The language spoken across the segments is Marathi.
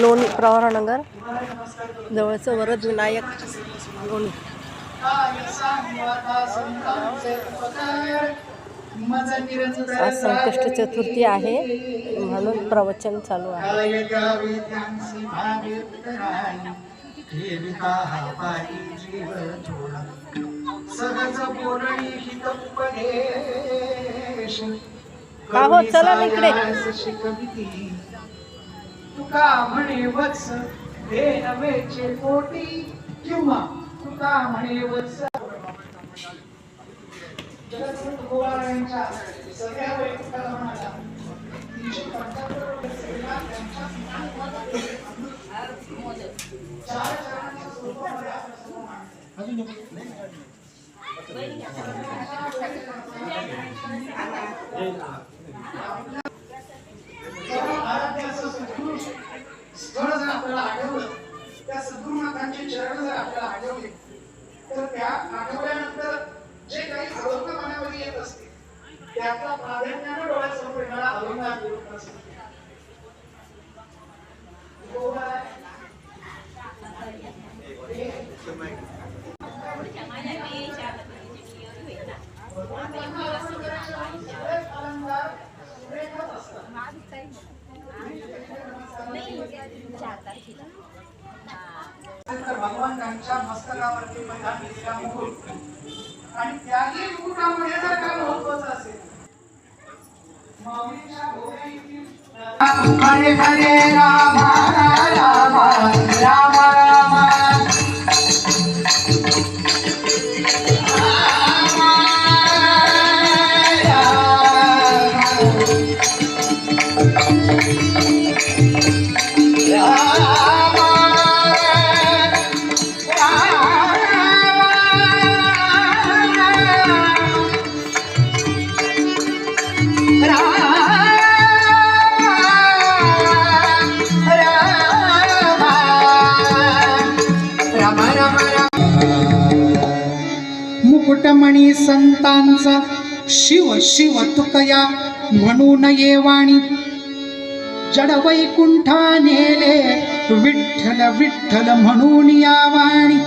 लोणी प्रवरानगर जवळचं वरद विनायक लोणी। आज संकष्ट चतुर्थी आहे म्हणून प्रवचन चालू आहे। का हो चला ना इकडे। तुका म्हणे वत्स हे नवेचे कोटी किंवा तुका म्हणे वत्स जगद्गुरु तुकोबारायांच्या सगळ्या वैकुंठाला म्हणाला 375 त्यांच्या चार चरणांच्या स्वरूपामध्ये आपल्या समोर स्थळ जर आपल्याला आठवलं, त्या सद्गुरुनाथांचे चरण जर आपल्याला आठवले, तर त्या आठवल्यानंतर जे काही अभंग मनामध्ये येत असते त्याचा प्राधान्याने डोळ्यासमोर येणारा अभंग आठवत असतो। भगवान त्यांच्या मस्तकावरती परिधान केलेला मुकुट आणि त्याही मुकुटामध्ये जर काय महत्वाचं असेल, हरे हरे राम राम राम राम मुकुटमणी संतांचा शिव शिव तुकया म्हणून येवाणी जड वैकुंठा नेले विठ्ठल विठ्ठल म्हणून यावाणी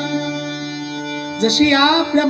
जशी आपल्या